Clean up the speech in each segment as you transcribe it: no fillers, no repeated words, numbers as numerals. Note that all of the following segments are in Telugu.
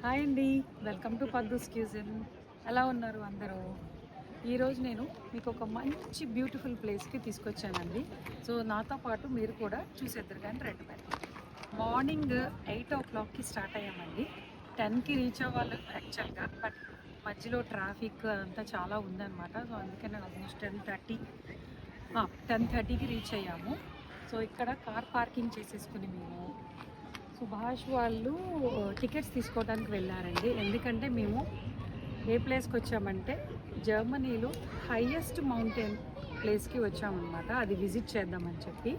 హాయ్ అండి, వెల్కమ్ టు పద్దూస్ క్యూజిన్. ఎలా ఉన్నారు అందరూ? ఈరోజు నేను మీకు ఒక మంచి బ్యూటిఫుల్ ప్లేస్కి తీసుకొచ్చానండి. సో నాతో పాటు మీరు కూడా చూసేద్దరు కానీ రండి. మార్నింగ్ 8 o'clockకి స్టార్ట్ అయ్యామండి. 10కి రీచ్ అవ్వాలి యాక్చువల్గా, బట్ మధ్యలో ట్రాఫిక్ అంతా చాలా ఉందన్నమాట. సో అందుకే నేను ఆల్మోస్ట్ 10:30కి రీచ్ అయ్యాము. సో ఇక్కడ కార్ పార్కింగ్ చేసేసుకుని మేము సుభాష్ వాళ్ళు టికెట్స్ తీసుకోవడానికి వెళ్ళారండి. ఎందుకంటే మేము ఏ ప్లేస్కి వచ్చామంటే జర్మనీలో హైయెస్ట్ మౌంటైన్ ప్లేస్కి వచ్చామన్నమాట. అది విజిట్ చేద్దామని చెప్పి.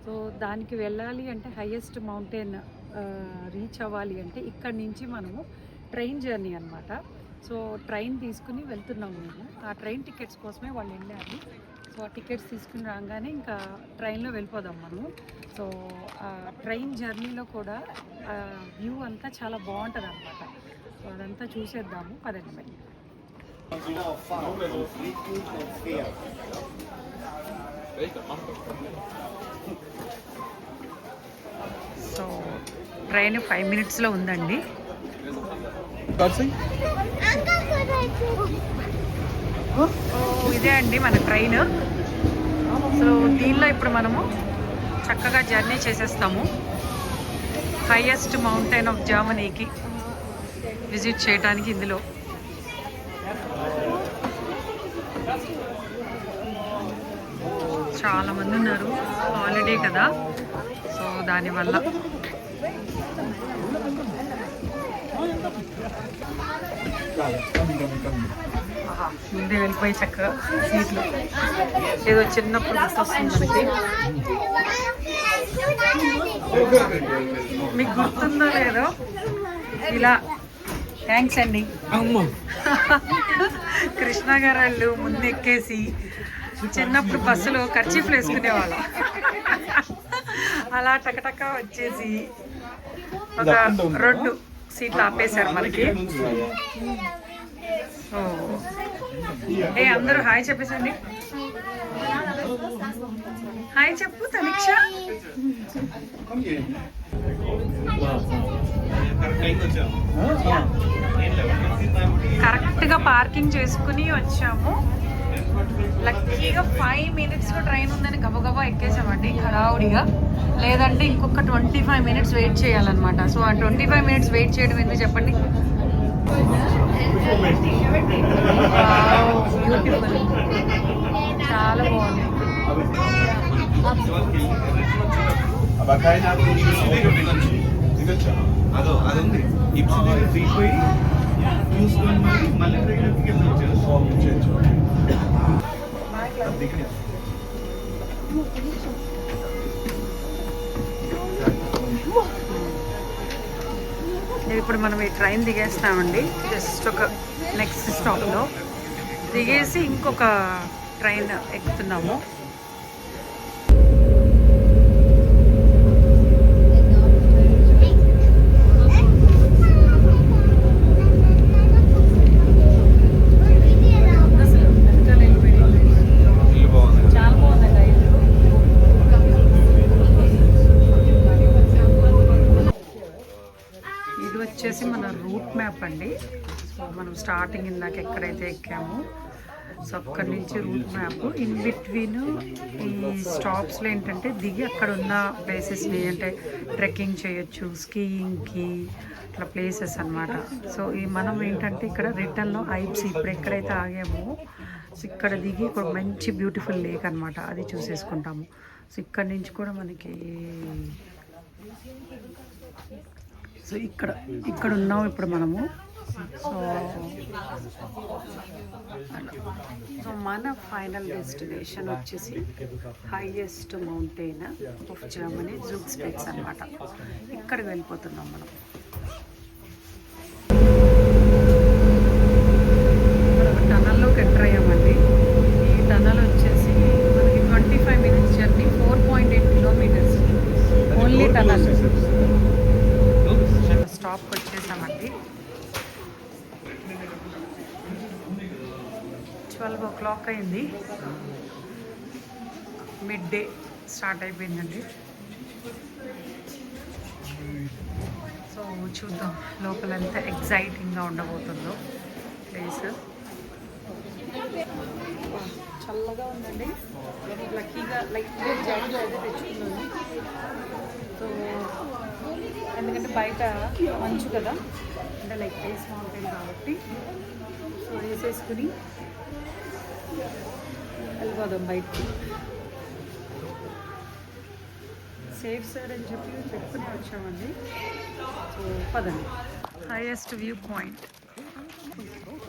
సో దానికి వెళ్ళాలి అంటే హైయెస్ట్ మౌంటైన్ రీచ్ అవ్వాలి అంటే ఇక్కడి నుంచి మనము ట్రైన్ జర్నీ అనమాట. సో ట్రైన్ తీసుకుని వెళ్తున్నాము మేము. ఆ ట్రైన్ టికెట్స్ కోసమే వాళ్ళు వెళ్ళారు. సో ఆ టికెట్స్ తీసుకుని రాగానే ఇంకా ట్రైన్లో వెళ్ళిపోదాం మనము. సో ట్రైన్ జర్నీలో కూడా వ్యూ అంతా చాలా బాగుంటుంది అనమాట. సో అదంతా చూసేద్దాము పదండి మరి. సో ట్రైన్ 5 minutesలో ఉందండి. ఇదే అండి మన ట్రైన్. సో దీనిలో ఇప్పుడు మనము చక్కగా జర్నీ చేసేస్తాము హైయెస్ట్ మౌంటైన్ ఆఫ్ జర్మనీకి విజిట్ చేయడానికి. ఇందులో చాలామంది ఉన్నారు, హాలిడే కదా, సో దానివల్ల ముందే వెళ్ళిపోయి చక్కగా సీట్లు ఏదో చిన్నప్పుడు వస్తుంది మనకి. మీకు గుర్తుందో లేదో ఇలా థ్యాంక్స్ అండి కృష్ణ గారు వాళ్ళు ముందు ఎక్కేసి చిన్నప్పుడు బస్సులో కర్చీఫ్లు వేసుకునేవాళ్ళం. అలా టకటక వచ్చేసి ఒక 2 సీట్లు ఆపేశారు మనకి. సో అందరూ హాయ్ చెప్పేసండి. హాయ్ చెప్పు తనిక్ష. కరెక్ట్గా పార్కింగ్ చేసుకుని వచ్చాము. లక్కీగా 5 minutesలో ట్రైన్ ఉందని గబగబా ఎక్కేసామండి హడావుడిగా. లేదంటే ఇంకొక 25 minutes వెయిట్ చేయాలన్నమాట. సో ఆ 25 minutes వెయిట్ చేయడం ఎందుకు చెప్పండి. బ్యూటిఫుల్, చాలా బాగుంది. ఇప్పుడు మనం ఈ ట్రైన్ దిగేస్తామండి. జస్ట్ ఒక నెక్స్ట్ స్టాప్లో దిగేసి ఇంకొక ట్రైన్ ఎక్కుతున్నాము. వచ్చేసి మన రూట్ మ్యాప్ అండి. సో మనం స్టార్టింగ్ ఇందాక ఎక్కడైతే ఎక్కామో సో అక్కడి నుంచి రూట్ మ్యాప్. ఇన్ బిట్వీన్ ఈ స్టాప్స్లో ఏంటంటే దిగి అక్కడ ఉన్న ప్లేసెస్ని అంటే ట్రెక్కింగ్ చేయొచ్చు, స్కీయింగ్కి అట్లా ప్లేసెస్ అనమాట. సో ఈ మనం ఏంటంటే ఇక్కడ రిటర్న్లో ఐప్స్ ఇప్పుడు ఎక్కడైతే ఆగామో సో ఇక్కడ దిగి ఇక్కడ మంచి బ్యూటిఫుల్ లేక్ అనమాట, అది చూసేసుకుంటాము. సో ఇక్కడ నుంచి కూడా మనకి సో ఇక్కడ ఉన్నాం ఇప్పుడు మనము. సో మన ఫైనల్ డెస్టినేషన్ వచ్చేసి highest mountain of Germany Zugspitze అనమాట. ఇక్కడికి వెళ్ళిపోతున్నాం మనం. టనల్లోకి ఎంటర్ అయ్యామండి. ఈ టనల్ వచ్చేసి మనకి 25 minutes journey, 4.8 kilometers only tunnel. స్టాప్కి వచ్చేసామండి. 12 o'clock అయింది. మిడ్ డే స్టార్ట్ అయిపోయిందండి. సో చూద్దాం లోపల ఎంత ఎగ్జైటింగ్గా ఉండబోతుందో ప్లేస్. చల్లగా ఉందండి. లక్కీగా లైట్గా జాకెట్ అయితే తెచ్చుకున్నాను. సో ఎందుకంటే బయట మంచు కదా, అంటే లైక్ ఫేస్ మౌంటైన్ కాబట్టి. సో వేసేసుకుని వెళ్ళిపోదాం బయటికి. సేఫ్ సైడ్ అని చెప్పి పెట్టుకుని వచ్చామండి. సో పదండి. Highest view point.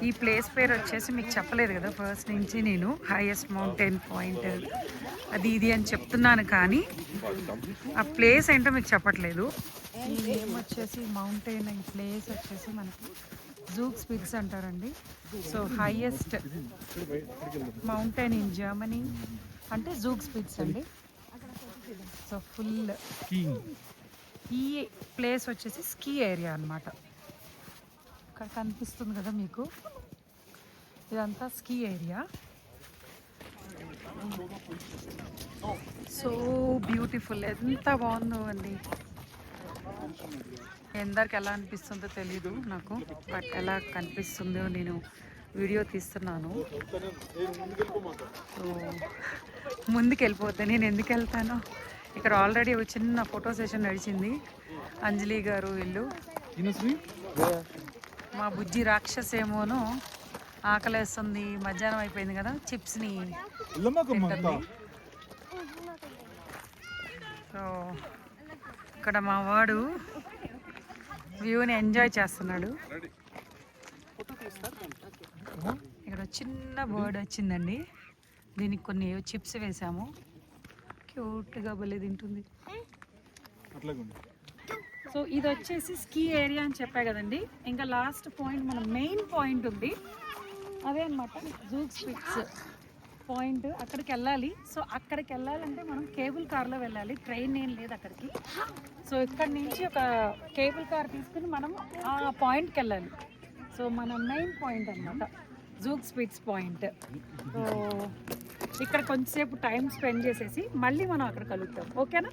ఈ ప్లేస్ పేరు వచ్చేసి మీకు చెప్పలేదు కదా ఫస్ట్ నుంచి నేను, హైయెస్ట్ మౌంటైన్ పాయింట్ అది ఇది అని చెప్తున్నాను, కానీ ఆ ప్లేస్ ఏంటో మీకు చెప్పట్లేదు. ఈ నేమ్ వచ్చేసి మౌంటైన్, ఈ ప్లేస్ వచ్చేసి మనకి జూక్స్ పిట్స్ అంటారండి. So highest mountain in Germany అంటే జూక్స్ పిట్స్ అండి. సో ఫుల్ ఈ ప్లేస్ వచ్చేసి స్కీ ఏరియా అన్నమాట. ఇక్కడ కనిపిస్తుంది కదా మీకు, ఇదంతా స్కీ ఏరియా. సో బ్యూటిఫుల్, ఎంత బాగుందో అండి. ఎందరికి ఎలా అనిపిస్తుందో తెలీదు నాకు, బట్ ఎలా కనిపిస్తుందో నేను వీడియో తీస్తున్నాను. సో ముందుకు వెళ్ళిపోతే నేను ఎందుకు వెళ్తాను. ఇక్కడ ఆల్రెడీ ఒక చిన్న ఫోటో సెషన్ నడిచింది. అంజలి గారు వీళ్ళు, మా బుజ్జి రాక్షసేమోను ఆకలేస్తుంది, మధ్యాహ్నం అయిపోయింది కదా, చిప్స్ని తింటుంది. సో ఇక్కడ మా వాడు వ్యూని ఎంజాయ్ చేస్తున్నాడు. ఇక్కడ చిన్న బర్డ్ వచ్చిందండి, దీనికి కొన్ని చిప్స్ వేసాము, క్యూట్గా భలే తింటుంది. సో ఇది వచ్చేసి స్కీ ఏరియా అని చెప్పా కదండి. ఇంకా లాస్ట్ పాయింట్, మన మెయిన్ పాయింట్ ఉంది, అదే అనమాట జూక్స్ పిట్స్ పాయింట్. అక్కడికి వెళ్ళాలి. సో అక్కడికి వెళ్ళాలంటే మనం కేబుల్ కార్లో వెళ్ళాలి, ట్రైన్ ఏం లేదు అక్కడికి. సో ఇక్కడ నుంచి ఒక కేబుల్ కార్ తీసుకుని మనం ఆ పాయింట్కి వెళ్ళాలి. సో మన మెయిన్ పాయింట్ అనమాట జూక్స్ పిట్స్ పాయింట్. సో ఇక్కడ కొంచెంసేపు టైం స్పెండ్ చేసేసి మళ్ళీ మనం అక్కడ కలుగుతాం, ఓకేనా?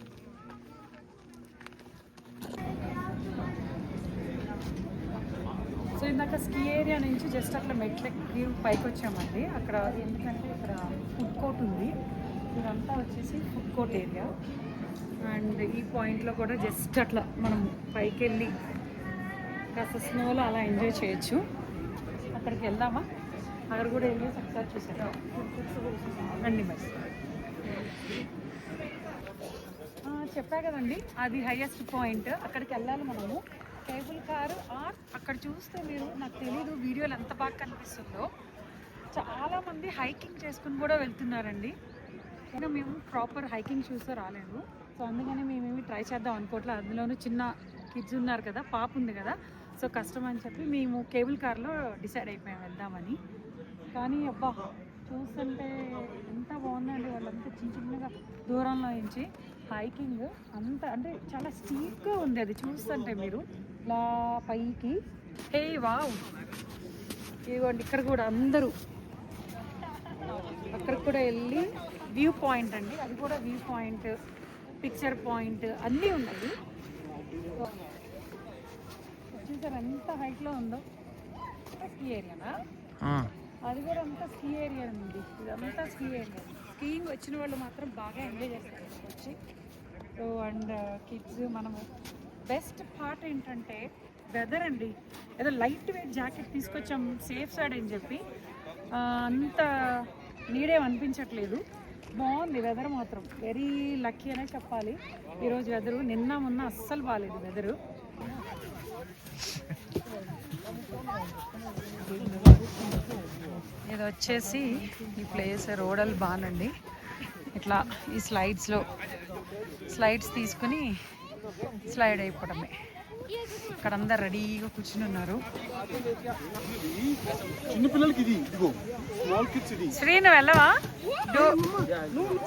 సో ఇందాక స్కీ ఏరియా నుంచి జస్ట్ అట్లా మెట్లెక్కి పైకి వచ్చామండి. అక్కడ ఎందుకంటే ఇక్కడ ఫుడ్ కోర్ట్ ఉంది, ఇదంతా వచ్చేసి ఫుడ్ కోర్ట్ ఏరియా. అండ్ ఈ పాయింట్లో కూడా జస్ట్ అట్లా మనం పైకి వెళ్ళి కాస్త స్నోలో అలా ఎంజాయ్ చేయొచ్చు. అక్కడికి వెళ్దామా? అక్కడ కూడా వెళ్ళి ఒకసారి చూసారా, రండి మరి. చెప్పా కదండి అది హైయెస్ట్ పాయింట్, అక్కడికి వెళ్ళాలి మనము. కేబుల్ కారు ఆర్ అక్కడ చూస్తే మీరు, నాకు తెలీదు వీడియోలు ఎంత బాగా కనిపిస్తుందో, చాలామంది హైకింగ్ చేసుకుని కూడా వెళ్తున్నారండి. ఇంకా మేము ప్రాపర్ హైకింగ్ షూస్తో రాలేదు. సో అందుకని మేమేమి ట్రై చేద్దాం అనుకోవట్లేదు. అందులోనూ చిన్న కిడ్స్ ఉన్నారు కదా, పాప ఉంది కదా, సో కష్టం అని చెప్పి మేము కేబుల్ కార్లో డిసైడ్ అయిపోయాం వెళ్దామని. కానీ అబ్బా చూస్తుంటే ఎంత బాగుందండి, వాళ్ళంతా చిన్న చిన్నగా దూరంలో నుంచి హైకింగ్ అంత, అంటే చాలా స్టీప్గా ఉంది అది చూస్తుంటే మీరు ఇలా పైకి. హే వావ్, ఇదిగోండి ఇక్కడ కూడా అందరూ అక్కడికి కూడా వెళ్ళి వ్యూ పాయింట్ అండి, అది కూడా వ్యూ పాయింట్, పిక్చర్ పాయింట్ అన్నీ ఉన్నాయి. చూసారు ఎంత హైట్లో ఉందో. స్కీ ఏరియానా అది కూడా, అంతా స్కీ ఏరియా ఉంది, ఇదంతా స్కీ ఏరియా. స్కీయింగ్ వచ్చిన వాళ్ళు మాత్రం బాగా ఎంజాయ్ చేస్తారు వచ్చి. సో అండ్ కిడ్స్, మనము బెస్ట్ పార్ట్ ఏంటంటే వెదర్ అండి. ఏదో లైట్ వెయిట్ జాకెట్ తీసుకొచ్చాం సేఫ్ సైడ్ అని చెప్పి, అంత నీడేం అనిపించట్లేదు. బాగుంది వెదర్ మాత్రం, వెరీ లక్కీ అనే చెప్పాలి ఈరోజు వెదరు. నిన్న మొన్న అస్సలు బాగాలేదు వెదరు. ఇది వచ్చేసి ఈ ప్లేస్ రోడల్ బాన్ అండి. ఇట్లా ఈ స్లైడ్స్ తీసుకుని స్లైడ్ అయిపోవడమే. ఇక్కడ అందరు రెడీగా కూర్చుని ఉన్నారు. శ్రీ నువ్వు వెళ్ళవా?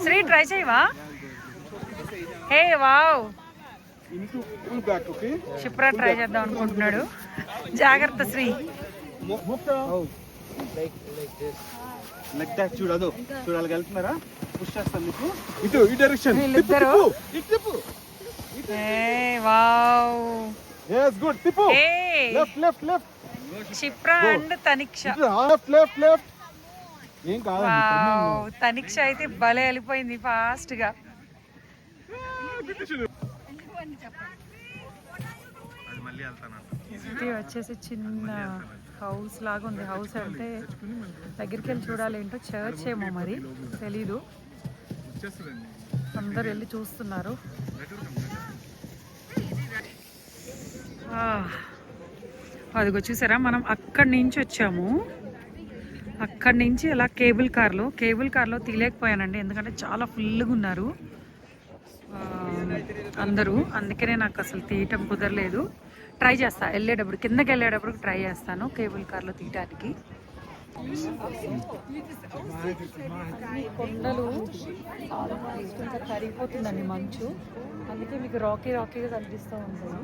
శ్రీ ట్రై చేయవా? హే వావ్, షిప్రా ట్రై చేద్దాం అనుకుంటున్నాడు. జాగ్రత్త శ్రీ. చూడాలి వెళ్తున్నారా? పుష్ చేస్తాను మీకు. ఇటు ఈ డైరెక్షన్. వీళ్ళిద్దరు wow, yes good tipu left Kshipra and Taniksha. left ఏం కాదండి వావ్, తనిక్ష అయితే భలే వెళ్ళిపోయింది ఫాస్ట్ గా. ఇది వచ్చేసి చిన్న హౌస్ లాగా ఉంది. హౌస్ అంటే దగ్గరికి వెళ్ళి చూడాలి, ఏంటో చర్చ్ ఏమో మరి తెలీదు. అందరు వెళ్ళి చూస్తున్నారు. అదిగో చూసారా, మనం అక్కడి నుంచి వచ్చాము. అక్కడి నుంచి ఇలా కేబుల్ కార్లో తీయలేకపోయానండి, ఎందుకంటే చాలా ఫుల్గా ఉన్నారు అందరూ. అందుకనే నాకు అసలు తీయటం కుదరలేదు. ట్రై చేస్తా, కిందకి వెళ్ళేటప్పుడు ట్రై చేస్తాను కేబుల్ కార్లో తీయటానికి. కొండలు ఇంకా కరిగిపోతుందండి మంచు, అందుకే మీకు రాకీగా కనిపిస్తూ ఉంటుంది.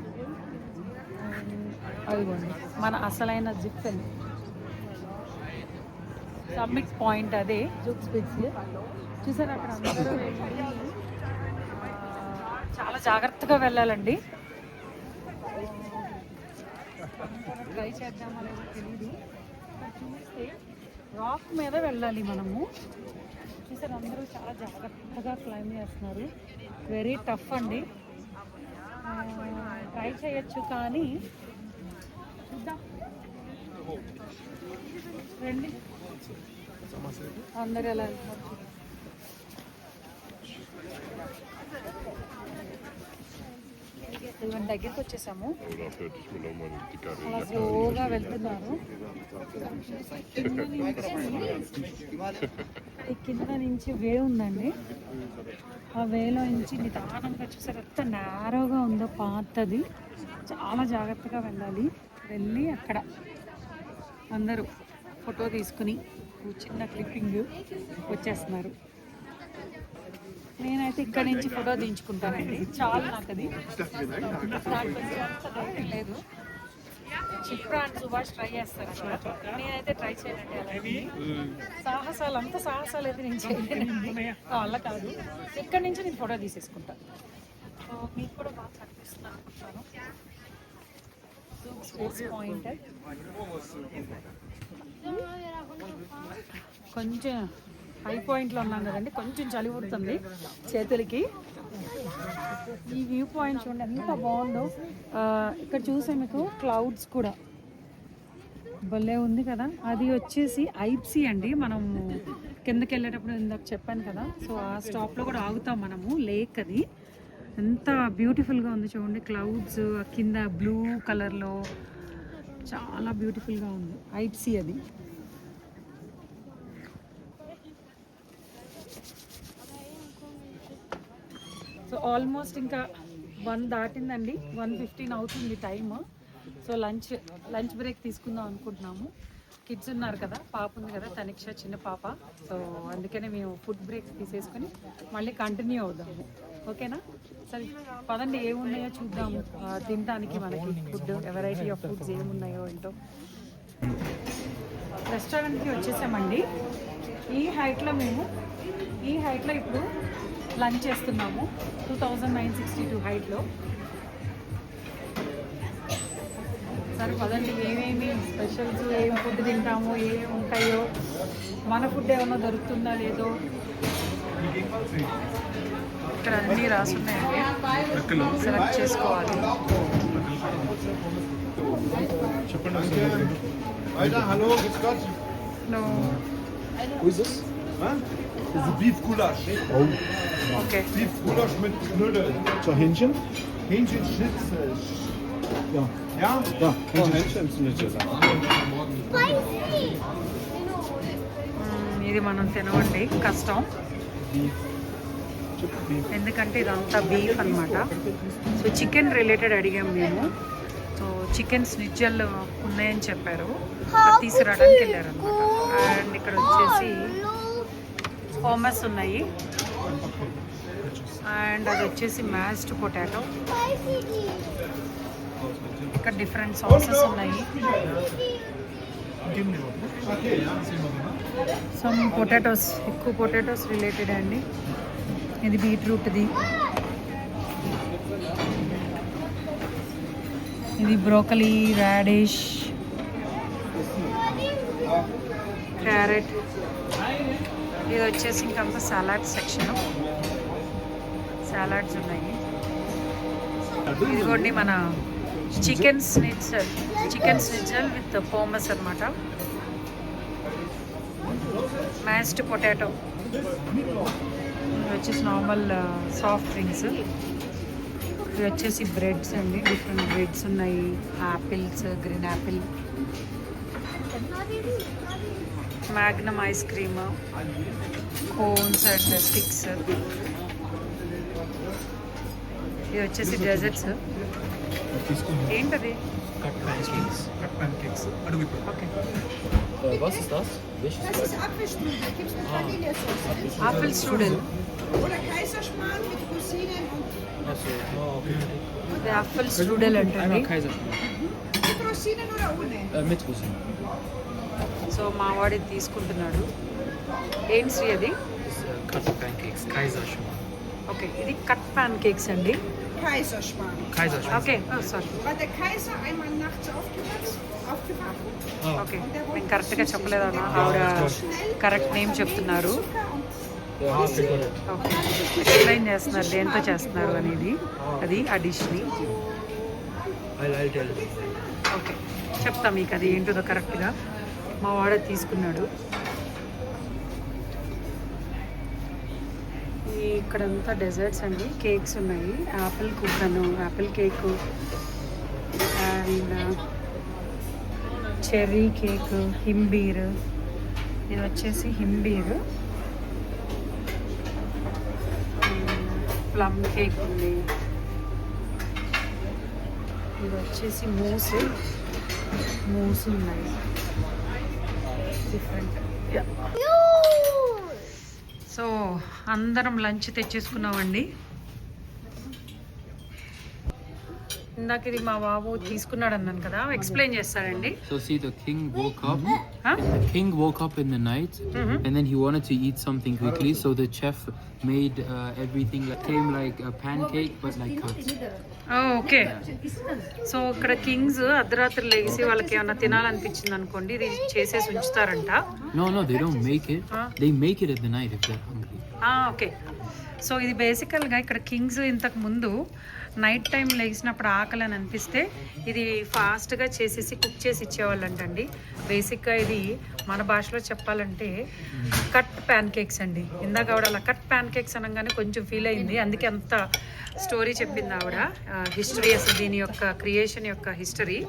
అదిగోండి మన అసలైన జిప్పెన్ సమ్మిట్ పాయింట్, అదే జూక్ స్పిట్స్. చూసారు అక్కడ అందరూ చాలా జాగ్రత్తగా వెళ్ళాలండి. ట్రై చేద్దామో లేదో తెలీదు, చూస్తే రాక్ మీద వెళ్ళాలి మనము. చూసారు అందరూ చాలా జాగ్రత్తగా క్లైమ్ చేస్తున్నారు. వెరీ టఫ్ అండి, ట్రై చేయొచ్చు కానీ చూద్దాం రండి అందరు ఎలా వెళ్తున్నారు. దగ్గరికి వచ్చేసాము, అలా స్లోగా వెళ్తున్నారు. కింద నుంచి వే ఉందండి, ఆ వేలో నుంచి నిదానంగా చూసారు ఎంత నేరోగా ఉందో, పాతది. చాలా జాగ్రత్తగా వెళ్ళాలి. వెళ్ళి అక్కడ అందరూ ఫోటో తీసుకుని చిన్న క్లిప్పింగ్ వచ్చేస్తున్నారు. నేనైతే ఇక్కడ నుంచి ఫోటో దించుకుంటానండి, చాలా నాకు అది లేదు. క్షిప్ర అండ్ సుభాష్ ట్రై చేస్తారు అక్కడ, నేనైతే ట్రై చేయనండి. అలాంటి సాహసాలు అయితే నేను చేయలేనండి, వాళ్ళ కాదు. ఇక్కడ నుంచి నేను ఫోటో తీసేసుకుంటాను. మీకు కూడా బాగా కనిపిస్తుంది అనుకుంటాను. పాయింట్ కొంచెం హై పాయింట్లో ఉన్నాం కదండి, కొంచెం చలి పుడుతుంది చేతులకి. ఈ వ్యూ పాయింట్ చూడండి ఎంత బాగుందో. ఇక్కడ చూసే మీకు క్లౌడ్స్ కూడా భలే ఉంది కదా. అది వచ్చేసి ఐప్సీ అండి. మనము కిందకి వెళ్ళేటప్పుడు ఇందాక చెప్పాను కదా, సో ఆ స్టాప్లో కూడా ఆగుతాం మనము. లేక్ అది ఎంత బ్యూటిఫుల్గా ఉంది చూడండి. క్లౌడ్స్ కింద బ్లూ కలర్లో చాలా బ్యూటిఫుల్గా ఉంది. ఐప్సీ అది. సో ఆల్మోస్ట్ ఇంకా 1 దాటిందండి, 1:15 అవుతుంది టైమ్. సో లంచ్ బ్రేక్ తీసుకుందాం అనుకుంటున్నాము. కిడ్స్ ఉన్నారు కదా, పాప ఉంది కదా తనిక్ష, చిన్న పాప. సో అందుకనే మేము ఫుడ్ బ్రేక్ తీసేసుకొని మళ్ళీ కంటిన్యూ అవుదాము. ఓకేనా? సరే పదండి, ఏమున్నాయో చూద్దాము తినడానికి. మనకి ఫుడ్ వెరైటీ ఆఫ్ ఫుడ్స్ ఏమున్నాయో ఏంటో. రెస్టారెంట్కి వచ్చేసామండి. ఈ హైట్లో ఇప్పుడు లంచ్ చేస్తున్నాము. 2962 హైట్లో. సరే పదండి, ఏమేమి స్పెషల్స్, ఏం ఫుడ్ తింటామో, ఏమేమి ఉంటాయో, మన ఫుడ్ ఏమన్నా దొరుకుతుందా లేదో. ఇక్కడ అన్నీ రాసున్నాయండి, సెలెక్ట్ చేసుకోవాలి. Hello Das ist Beef Gulasch. Oh. Okay. Beef Gulasch mit Knödeln. So Hähnchen? Hähnchenschnitzel. Ja. Ja? Ja, Hähnchenschnitzel. ఇది మనం తినవండి, కష్టం. ఎందుకంటే ఇదంతా బీఫ్ అన్నమాట. సో చికెన్ రిలేటెడ్ అడిగాము మేము. సో చికెన్ స్నిజ్జల్ ఉన్నాయని చెప్పారు, అది తీసుకురావడానికి వెళ్ళారు అనమాట. అండ్ ఇక్కడ వచ్చేసి ఫోమస్ ఉన్నాయి. అండ్ అది వచ్చేసి మ్యాష్డ్ పొటాటో. ఇక్కడ డిఫరెంట్ సాసెస్ ఉన్నాయి. సమ్ పొటాటోస్, ఎక్కువ పొటాటోస్ రిలేటెడ్ అండి. ఇది బీట్రూట్ది, ఇది బ్రోకలీ, రాడిష్, క్యారెట్. ఇది వచ్చేసి ఇంకంతా సలాడ్ సెక్షన్. సలాడ్స్ ఉన్నాయి. ఇదిగోండి మన చికెన్ స్నిట్జల్ విత్ పోమస్ అన్నమాట. Mashed potato. ఇది వచ్చేసి నార్మల్ సాఫ్ట్ డ్రింక్స్. ఇవి వచ్చేసి బ్రెడ్స్ అండి. డిఫరెంట్ బ్రెడ్స్ ఉన్నాయి. Apples, green Apple, Magnum ice cream, cones and sticks. ఇది వచ్చేసి డెజర్ట్స్. ఏంటది? Cut pancakes. Okay. Was ist das? Welches Das ist Apfelstrudel. Gibt es mit Vanillesoße? Apple strudel. Oder Kaiserschmarrn mit Rosinen und Achso, okay. ఇది ఆపిల్ స్ట్రూడెల్ అంటండి. Einmal Kaiserschmarrn. mit Rosinen oder ohne? Mit Rosinen. So మా వాడు ఇది తీసుకుంటున్నాడు. ఏంటి శ్రీ అది? Das ist Cut Pancakes, Kaiserschmarrn. Okay, ఇది కట్ ప్యాన్ కేక్స్ అండి. Kaiserschmarrn. Kaiserschmarrn. Okay, sorry. War der Kaiser einmal nachts aufgewacht? Okay, నేను కరెక్ట్గా చెప్పలేదన్నా. ఆవిడ కరెక్ట్ నేమ్ చెప్తున్నారు. Ja, okay, got it. Okay, explain చేస్తున్నారు దేంతో చేస్తున్నారు అనేది. అది ఆ డిష్ని. I'll tell you. ఓకే, చెప్తా మీకు అది ఏంటిదో కరెక్ట్గా. మా వాడు తీసుకున్నాడు. ఇక్కడంతా డెజర్ట్స్ అండి. కేక్స్ ఉన్నాయి. యాపిల్ కుక్కను, apple cake and cherry cake, హింబీర్. ఇది వచ్చేసి హింబీర్. ప్లమ్ కేక్ ఉంది. ఇది వచ్చేసి మూస్ ఉన్నాయి డిఫరెంట్. సో అందరం లంచ్ తెచ్చేసుకున్నామండి. ఇందాక ఇది మా బాబు తీసుకున్నాడు అన్నాను కదా, ఎక్స్ప్లెయిన్ చేస్తాడండి. So see, the king woke up. Huh? The king woke up in the night, and then he wanted to eat something quickly. So the chef made everything came like a pancake, but like cut. Okay, so ఇక్కడ కింగ్స్ అర్ధరాత్రి లేచి వాళ్ళకి ఏమన్నా తినాలనిపించింది అనుకోండి, ఇది చేసేసి ఉంచుతారంట. No, they don't make it. They make it at the night if they're hungry. Okay, so ఇది బేసికల్గా ఇక్కడ కింగ్స్ ఇంతకు ముందు నైట్ టైం లేచినప్పుడు ఆకలి అని అనిపిస్తే ఇది ఫాస్ట్గా చేసేసి కుక్ చేసి ఇచ్చేవాళ్ళంటండి. బేసిక్గా ఇది మన భాషలో చెప్పాలంటే కట్ ప్యాన్ కేక్స్ అండి. ఇందాక ఆవిడ అలా కట్ ప్యాన్ కేక్స్ అనగానే కొంచెం ఫీల్ అయింది, అందుకే అంత స్టోరీ చెప్పింది ఆవిడ. హిస్టరీ, అసలు దీని యొక్క క్రియేషన్ యొక్క హిస్టరీ.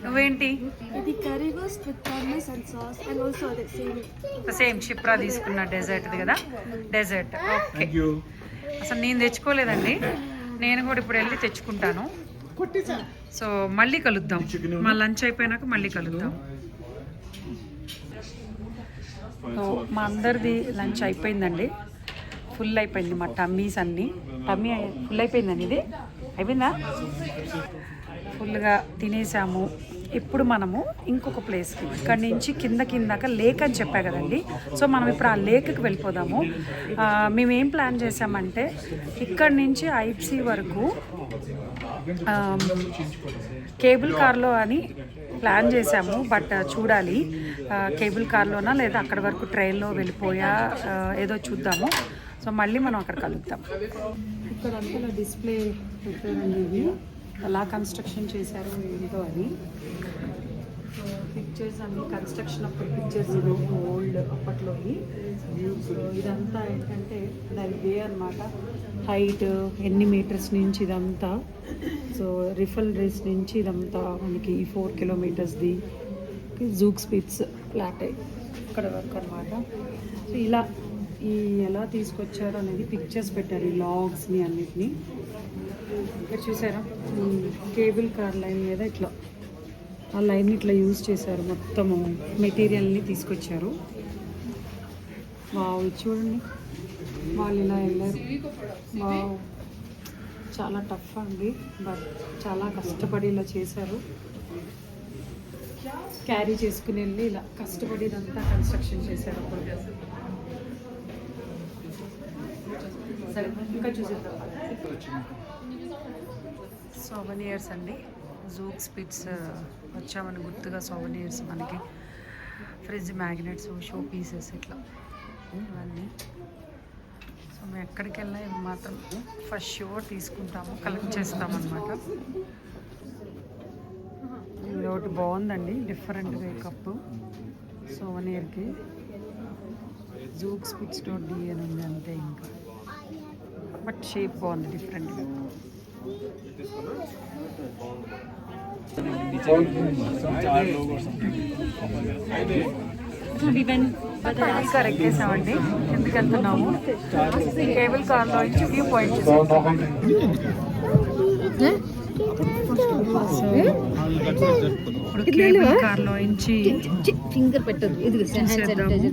నువ్వేంటి? The currywurst with hummus and sauce, and also the same. Same Shipra తీసుకున్న డెజర్ట్ది కదా, డెజర్ట్. Okay, Thank you. అసలు నేను తెచ్చుకోలేదండి. నేను కూడా ఇప్పుడు వెళ్ళి తెచ్చుకుంటాను. సో మళ్ళీ కలుద్దాం. మా లంచ్ అయిపోయినాక మళ్ళీ కలుద్దాం. సో మా అందరిది లంచ్ అయిపోయిందండి. ఫుల్ అయిపోయింది మా టమ్మీస్ అన్నీ. టమ్మీ ఫుల్ అయిపోయిందండి. ఇది అయిపోయిందా? ఫుల్గా తినేసాము. ఇప్పుడు మనము ఇంకొక ప్లేస్కి, ఇక్కడ నుంచి కిందక లేక్ అని చెప్పా కదండి. సో మనం ఇప్పుడు ఆ లేక్కి వెళ్ళిపోదాము. మేమేం ప్లాన్ చేసామంటే ఇక్కడ నుంచి ఐప్సీ వరకు కేబుల్ కార్లో అని ప్లాన్ చేసాము. బట్ చూడాలి కేబుల్ కార్లోనా లేదా అక్కడి వరకు ట్రైన్లో వెళ్ళిపోయా ఏదో చూద్దాము. సో మళ్ళీ మనం అక్కడ కలుద్దాం. ఇక్కడ అంతా డిస్ప్లే పెట్టారండి. ఇవి ఎలా కన్స్ట్రక్షన్ చేశారు ఏంటో అని. పిక్చర్స్ అన్ని కన్స్ట్రక్షన్ అప్పుడు పిక్చర్స్ ఓల్డ్ అప్పట్లోని. సో ఇదంతా ఏంటంటే దాని వే అనమాట. హైట్ ఎన్ని మీటర్స్ నుంచి ఇదంతా. సో రిఫల్ రేస్ నుంచి ఇదంతా మనకి 4 కిలోమీటర్స్ది జూక్ స్పిట్స్ ఫ్లాట్ ఇక్కడ వరకు అనమాట. సో ఇలా ఈ ఎలా తీసుకొచ్చారు అనేది పిక్చర్స్ పెట్టారు, ఈ లాగ్స్ని అన్నిటినీ. ఇక్కడ చూసారా కేబుల్ కార్ లైన్ మీద ఇట్లా ఆ లైన్ ఇట్లా యూజ్ చేశారు. మొత్తము మెటీరియల్ని తీసుకొచ్చారు. వావ్, చూడండి వాళ్ళు ఇలా వెళ్ళారు. వావ్, చాలా టఫ్ అండి, బట్ చాలా కష్టపడి ఇలా చేశారు. క్యారీ చేసుకుని వెళ్ళి ఇలా కష్టపడి ఇదంతా కన్స్ట్రక్షన్ చేశారు. అప్పుడు సరే ఇంకా చూసేద్దాం. సోవెనియర్స్ అండి. జూక్ స్పిట్స్ వచ్చామని గుర్తుగా సోవెనియర్స్, మనకి ఫ్రిడ్జ్ మ్యాగ్నెట్స్, షో పీసెస్ ఇట్లా ఇవన్నీ. సో మేము ఎక్కడికి వెళ్ళినా ఇవి మాత్రం ఫస్ట్ షూర్ తీసుకుంటాము, కలెక్ట్ చేస్తామన్నమాట. ఇది ఒకటి బాగుందండి, డిఫరెంట్గా ఈ కప్పు సోవెనియర్కి. జూక్ స్పిట్స్ .d అని ఉంది అంతే, ఇంకా బట్ షేప్ బాగుంది డిఫరెంట్గా. కేబుల్ కార్ ఎక్కేసామండి. ఎందుకు వెళ్తున్నాము? కేబుల్ కార్లో నుంచి వ్యూ పాయింట్ ఇప్పుడు కేబుల్ కార్లో నుంచి ఫింగర్ పెట్టదు, ఇది చూసేద్దాము.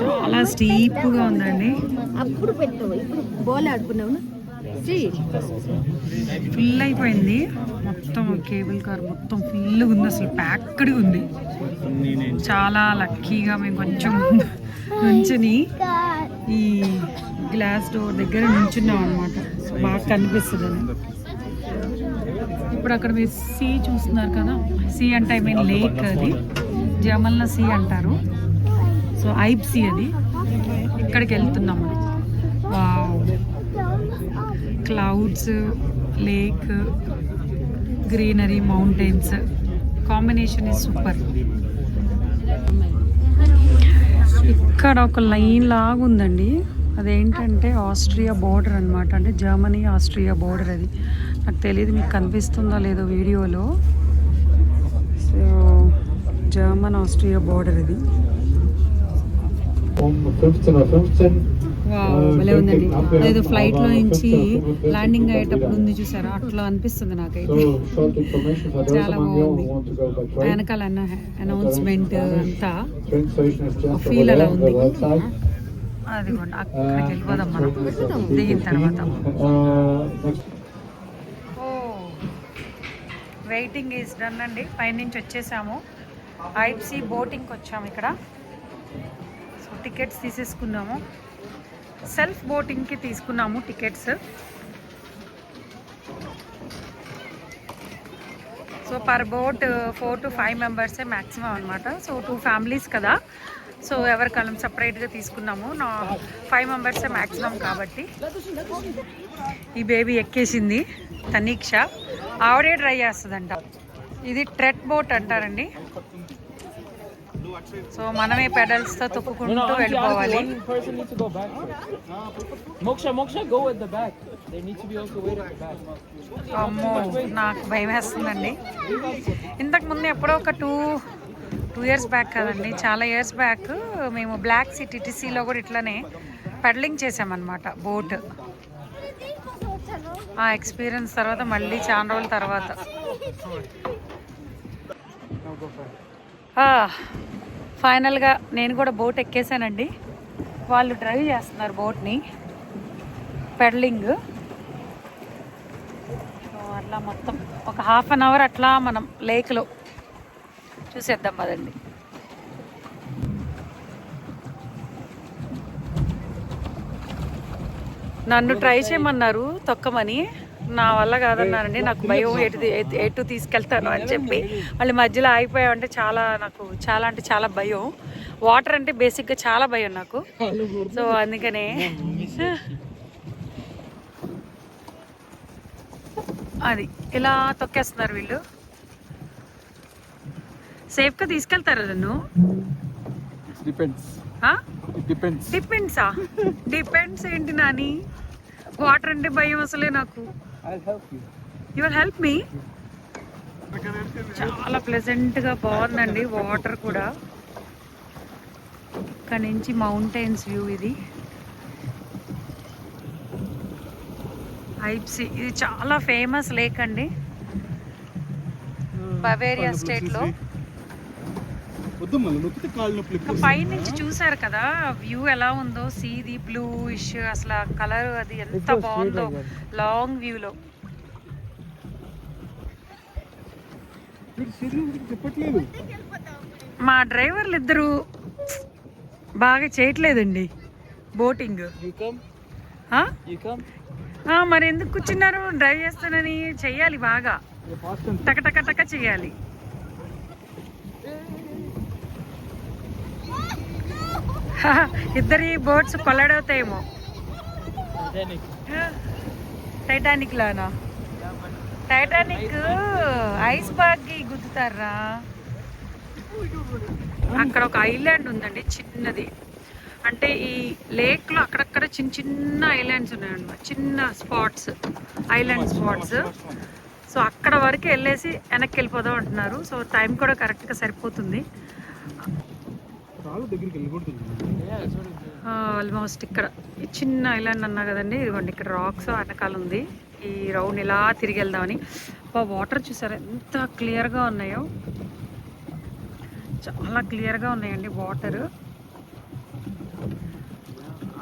చాలా స్టీప్గా ఉందండి. అప్పుడు పెట్టు, ఇప్పుడు బాల్ ఆడుకున్నావు. ఫుల్ అయిపోయింది మొత్తం, కేబుల్ కార్ మొత్తం ఫుల్గా ఉంది, అసలు ప్యాక్డ్గా ఉంది. చాలా లక్కీగా మేము కొంచెం నుంచుని ఈ గ్లాస్ డోర్ దగ్గర నుంచున్నాం అనమాట, బాగా కనిపిస్తుంది అని. ఇప్పుడు అక్కడ మీరు సీ చూస్తున్నారు కదా, సీ అంటే ఐ మీన్ లేక్, అది జమల్న సీ అంటారు. సో ఐబ్ సీ అది, ఇక్కడికి వెళ్తున్నాము. Wow, clouds, lake, greenery, mountains, combination is super. ఇక్కడ ఒక లైన్ లాగా ఉందండి, అదేంటంటే ఆస్ట్రియా బోర్డర్ అనమాట, అంటే జర్మనీ ఆస్ట్రియా బోర్డర్. అది నాకు తెలియదు మీకు కనిపిస్తుందో లేదో వీడియోలో. సో జర్మన్ ఆస్ట్రియా బోర్డర్ ఇది. భలే ఉందండి, అదేదో ఫ్లైట్లో నుంచి ల్యాండింగ్ అయ్యేటప్పుడు ఉంది చూసారా, అట్లా అనిపిస్తుంది నాకైతే. చాలా బాగుంది, వెనకాల అనౌన్స్మెంట్ అంతా ఫీల్ అలా ఉంది. అదిగోండి అక్కడికి వెళ్ళిపోదాం మనం దిగిన తర్వాత. ఓ, వెయిటింగ్ ఈజ్ డన్ అండి, పైనుంచి వచ్చేసాము. ఐబ్ సీ బోటింగ్కి వచ్చాము ఇక్కడ. సో టికెట్స్ తీసేసుకున్నాము, సెల్ఫ్ బోటింగ్కి తీసుకున్నాము tickets. So per boat 4 to 5 మెంబర్సే మ్యాక్సిమం అనమాట. సో 2 ఫ్యామిలీస్ కదా, సో ఎవరికాలం సపరేట్గా తీసుకున్నాము. 5 మెంబర్సే మ్యాక్సిమం కాబట్టి. ఈ బేబీ ఎక్కేసింది తనీక్ష, ఆవిడే ట్రై చేస్తుందంట. ఇది ట్రెట్ బోట్ అంటారండి. సో మనమే పెడల్స్తో తొక్కుకుంటూ వెళ్ళిపోవాలి. అమ్మో, నాకు భయం వేస్తుందండి. ఇంతకు ముందు ఎప్పుడో ఒక 2 years బ్యాక్ కదండి, చాలా ఇయర్స్ బ్యాక్ మేము బ్లాక్ సీ టిటిసిలో కూడా ఇట్లానే పెడలింగ్ చేసామన్నమాట బోట్. ఆ ఎక్స్పీరియన్స్ తర్వాత మళ్ళీ చాలా రోజుల తర్వాత ఫైనల్గా నేను కూడా బోట్ ఎక్కేసానండి. వాళ్ళు డ్రైవ్ చేస్తున్నారు బోట్ని, పెడలింగ్. అట్లా మొత్తం ఒక 1/2 hour అట్లా మనం లేక్లో చూసేద్దాం పదండి. నన్ను ట్రై చేయమన్నారు తొక్కమని, నా వల్ల కాదన్నారండి. నాకు భయం, ఎటు తీసుకెళ్తాను అని చెప్పి మళ్ళీ మధ్యలో ఆగిపోయామంటే నాకు చాలా అంటే చాలా భయం. వాటర్ అంటే బేసిక్గా చాలా భయం నాకు. సో అందుకనే అది ఇలా తొక్కేస్తున్నారు వీళ్ళు. సేఫ్గా తీసుకెళ్తారా నన్ను? డిపెండ్స్ ఏంటి నాని? వాటర్ అంటే భయం అసలే నాకు. You will help me? చాలా ప్లెజెంట్గా బాగుందండి వాటర్ కూడా. ఇక్కడ నుంచి మౌంటైన్స్ వ్యూ ఇది. ఐబ్ సీ ఇది చాలా ఫేమస్ లేక్ అండి, బవేరియా స్టేట్లో. పై నుంచి చూసారు కదా వ్యూ ఎలా ఉందో, సీది బ్లూయిష్, అసలు కలర్ అది ఎంత బాగుందో లాంగ్ వ్యూలో. మా డ్రైవర్లు ఇద్దరు బాగా చేయట్లేదండి బోటింగ్. మరి ఎందుకు కూర్చున్నారు? డ్రైవ్ చేస్తానని చెయ్యాలి, బాగా టక టక టక చెయ్యాలి. ఇద్దరి బోట్స్ కొల్లడవుతాయేమో. టైటానిక్ లానా? టైటానిక్ ఐస్ బాగ్కి గుద్దుతారా? అక్కడ ఒక ఐలాండ్ ఉందండి చిన్నది. అంటే ఈ లేక్లో అక్కడక్కడ చిన్న చిన్న ఐలాండ్స్ ఉన్నాయన్నమాట, చిన్న స్పాట్స్, ఐలాండ్ స్పాట్స్. సో అక్కడ వరకు వెళ్ళేసి వెనక్కి వెళ్ళిపోదాం అంటున్నారు. సో టైం కూడా కరెక్ట్గా సరిపోతుంది. ఆల్మోస్ట్ ఇక్కడ ఈ చిన్న ఐలాండ్ అన్నా కదండి, ఇదిగోండి ఇక్కడ రాక్స్ వెనకాల ఉంది. ఈ రౌండ్ ఇలా తిరిగి వెళ్దామని. వాటర్ చూసారా ఎంత క్లియర్గా ఉన్నాయో, చాలా క్లియర్గా ఉన్నాయండి వాటర్.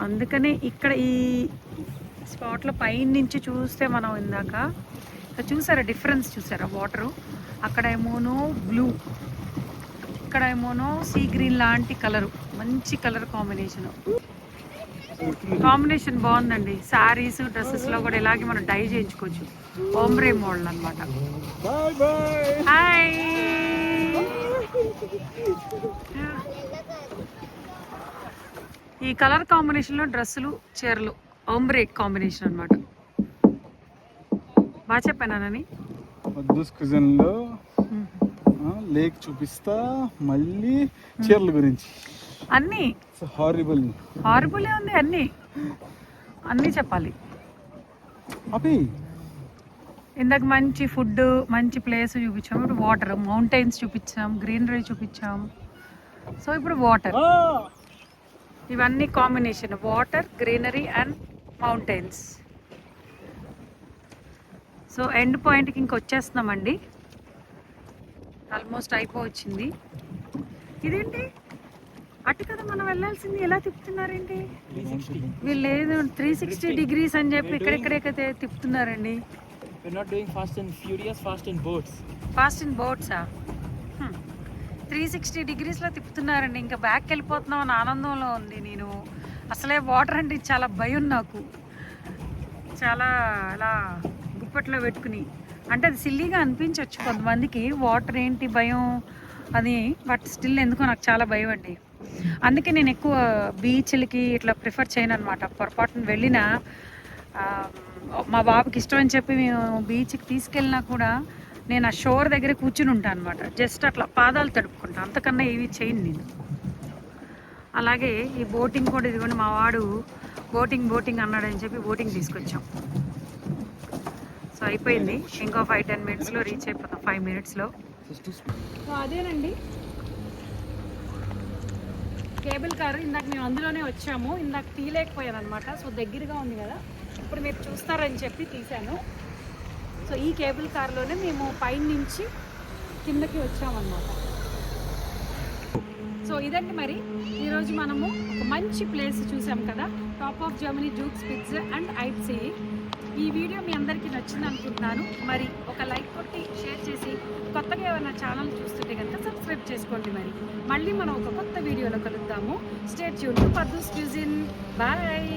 అందుకని ఇక్కడ ఈ స్పాట్లో పైనుంచి చూస్తే మనం ఇందాక చూసారా డిఫరెన్స్ చూసారా వాటరు? అక్కడ ఏమోనో బ్లూ, ఇక్కడ ఏమోనో సీ గ్రీన్ లాంటి కలరు, మంచి కలర్ కాంబినేషన్ బాగుందండి. శారీస్ డ్రెస్సెస్లో కూడా ఇలాగే మనం డై చేయించుకోవచ్చు. ఓమ్రే మోడల్ అనమాట. హాయ్, ఈ కలర్ కాంబినేషన్లో డ్రెస్సులు చీరలు ఓమ్రే కాంబినేషన్ అనమాట. బాగా చెప్పానని లో లేక్ చూపిస్తా, మళ్ళీ చీరల గురించి అన్నీ హారిబుల్ ఉంది. అన్నీ చెప్పాలి. ఇందాక మంచి ఫుడ్, మంచి ప్లేస్ చూపించాము. ఇప్పుడు వాటర్, మౌంటైన్స్ చూపించాం, గ్రీనరీ చూపించాం. సో ఇప్పుడు వాటర్, ఇవన్నీ combination water, greenery and mountains. So end పాయింట్కి ఇంకొచ్చేస్తున్నామండి. ఆల్మోస్ట్ అయిపోవచ్చింది. ఇదేంటి అటు కదా మనం వెళ్ళాల్సింది, ఎలా తిప్పుతున్నారేంటి వీళ్ళు? లేదు 360 degrees అని చెప్పి ఇక్కడెక్కడైతే తిప్పుతున్నారండి. Fast in బోట్సా? 360 degreesలో తిప్పుతున్నారండి. ఇంకా బ్యాక్ వెళ్ళిపోతున్నాం అని ఆనందంలో ఉంది నేను. అసలే వాటర్ అంటే చాలా భయం నాకు, చాలా అలా గుప్పట్లో పెట్టుకుని. అంటే అది సిల్లీగా అనిపించవచ్చు కొంతమందికి, వాటర్ ఏంటి భయం అది, బట్ స్టిల్ ఎందుకో నాకు చాలా భయం అండి. అందుకే నేను ఎక్కువ బీచ్లకి ఇట్లా ప్రిఫర్ చేయను అనమాట. పొరపాటున వెళ్ళినా మా బాబుకి ఇష్టం అని చెప్పి మేము బీచ్కి తీసుకెళ్ళినా కూడా నేను ఆ షోర్ దగ్గర కూర్చుని ఉంటాను అనమాట. జస్ట్ అట్లా పాదాలు తడుపుకుంటాను, అంతకన్నా ఏవి చేయను నేను. అలాగే ఈ బోటింగ్ కూడా, ఇదిగోండి మా వాడు బోటింగ్ అన్నాడని చెప్పి బోటింగ్ తీసుకొచ్చాం. సో అయిపోయింది, ఇంకో 5-10 minutesలో రీచ్ అయిపోతాం, 5 minutesలో. సో అదేనండి కేబుల్ కారు. ఇందాక మేము అందులోనే వచ్చాము. ఇందాక తీయలేకపోయాను అనమాట. సో దగ్గరగా ఉంది కదా, ఇప్పుడు మీరు చూస్తారని చెప్పి తీశాను. సో ఈ కేబుల్ కార్లోనే మేము పైన నుంచి కిందకి వచ్చామన్నమాట. సో ఇదండి మరి ఈరోజు మనము ఒక మంచి ప్లేస్ చూసాం కదా, top of Germany, Zugspitze and Eibsee. ఈ వీడియో మీ అందరికీ నచ్చింది అనుకుంటున్నాను. మరి ఒక లైక్ కొట్టి షేర్ చేసి, కొత్తగా ఏమైనా ఛానల్ చూస్తుంటే కనుక సబ్స్క్రైబ్ చేసుకోండి. మళ్ళీ మనం ఒక కొత్త వీడియోలో కలుద్దాము. Stay tune to Paddu's cuisine. Bye.